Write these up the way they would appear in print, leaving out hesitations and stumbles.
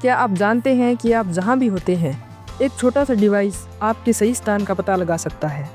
क्या आप जानते हैं कि आप जहां भी होते हैं, एक छोटा सा डिवाइस आपके सही स्थान का पता लगा सकता है?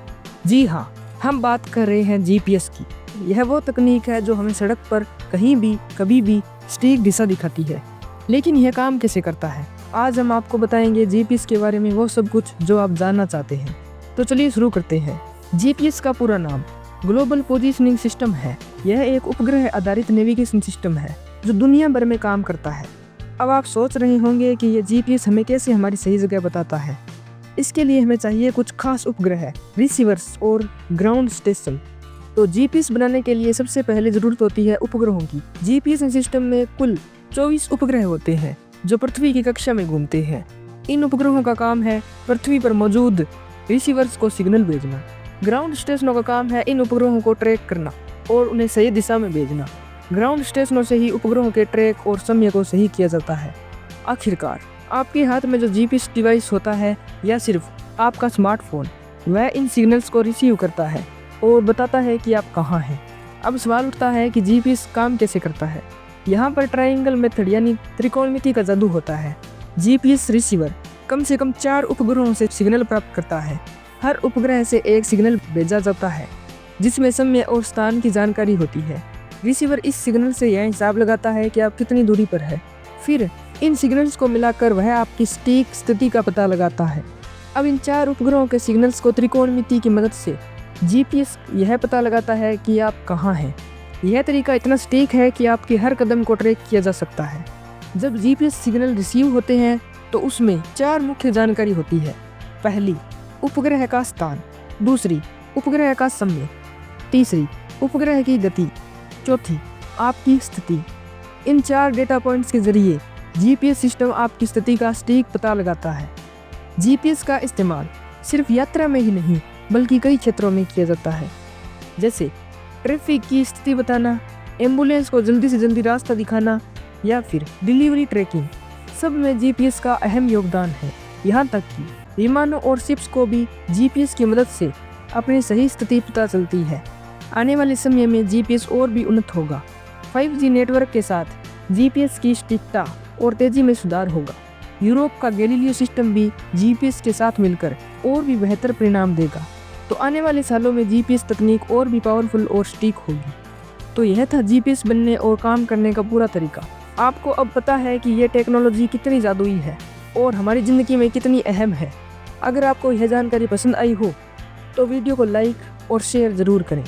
जी हाँ, हम बात कर रहे हैं जीपीएस की। यह वो तकनीक है जो हमें सड़क पर कहीं भी कभी भी सटीक दिशा दिखाती है। लेकिन यह काम कैसे करता है? आज हम आपको बताएंगे जीपीएस के बारे में वो सब कुछ जो आप जानना चाहते हैं। तो चलिए शुरू करते हैं। जीपीएस का पूरा नाम ग्लोबल पोजीशनिंग सिस्टम है। यह एक उपग्रह आधारित नेविगेशन सिस्टम है जो दुनिया भर में काम करता है। अब आप सोच रहे होंगे कि यह जीपीएस हमें कैसे हमारी सही जगह बताता है। इसके लिए हमें चाहिए कुछ खास उपग्रह, रिसीवर्स और ग्राउंड स्टेशन। तो जीपीएस बनाने के लिए सबसे पहले ज़रूरत होती है उपग्रहों की। जीपीएस सिस्टम में कुल 24 उपग्रह होते हैं जो पृथ्वी की कक्षा में घूमते हैं। इन उपग्रहों का काम है पृथ्वी पर मौजूद रिसीवर्स को सिग्नल भेजना। ग्राउंड स्टेशनों का काम है इन उपग्रहों को ट्रैक करना और उन्हें सही दिशा में भेजना। ग्राउंड स्टेशनों से ही उपग्रहों के ट्रैक और समय को सही किया जाता है। आखिरकार आपके हाथ में जो जीपीएस डिवाइस होता है या सिर्फ आपका स्मार्टफोन, वह इन सिग्नल्स को रिसीव करता है और बताता है कि आप कहाँ हैं। अब सवाल उठता है कि जीपीएस काम कैसे करता है। यहाँ पर ट्रायंगल मेथड यानी त्रिकोणमिति का जादू होता है। जीपीएस रिसीवर कम से कम 4 उपग्रहों से सिग्नल प्राप्त करता है। हर उपग्रह से एक सिग्नल भेजा जाता है जिसमें समय और स्थान की जानकारी होती है। रिसीवर इस सिग्नल से यह हिसाब लगाता है कि आप कितनी दूरी पर है। फिर इन सिग्नल्स को मिलाकर वह आपकी सटीक स्थिति का पता लगाता है। अब इन 4 उपग्रहों के सिग्नल्स को त्रिकोणमिति की मदद से जीपीएस यह पता लगाता है कि आप कहाँ हैं। यह तरीका इतना सटीक है कि आपके हर कदम को ट्रैक किया जा सकता है। जब जीपीएस सिग्नल रिसीव होते हैं तो उसमें 4 मुख्य जानकारी होती है। पहली, उपग्रह का स्थान। दूसरी, उपग्रह का समय। तीसरी, उपग्रह की गति। चौथी, आपकी स्थिति। इन 4 डेटा पॉइंट्स के जरिए जीपीएस सिस्टम आपकी स्थिति का सटीक पता लगाता है। जीपीएस का इस्तेमाल सिर्फ यात्रा में ही नहीं बल्कि कई क्षेत्रों में किया जाता है, जैसे ट्रैफिक की स्थिति बताना, एम्बुलेंस को जल्दी से जल्दी रास्ता दिखाना या फिर डिलीवरी ट्रैकिंग। सब में जीपीएस का अहम योगदान है। यहाँ तक कि विमानों और शिप्स को भी जीपीएस की मदद से अपनी सही स्थिति पता चलती है। आने वाले समय में जीपीएस और भी उन्नत होगा। 5G नेटवर्क के साथ जीपीएस की सटीकता और तेजी में सुधार होगा। यूरोप का गैलीलियो सिस्टम भी जीपीएस के साथ मिलकर और भी बेहतर परिणाम देगा। तो आने वाले सालों में जीपीएस तकनीक और भी पावरफुल और सटीक होगी। तो यह था जीपीएस बनने और काम करने का पूरा तरीका। आपको अब पता है कि यह टेक्नोलॉजी कितनी जादुई है और हमारी ज़िंदगी में कितनी अहम है। अगर आपको यह जानकारी पसंद आई हो तो वीडियो को लाइक और शेयर ज़रूर करें।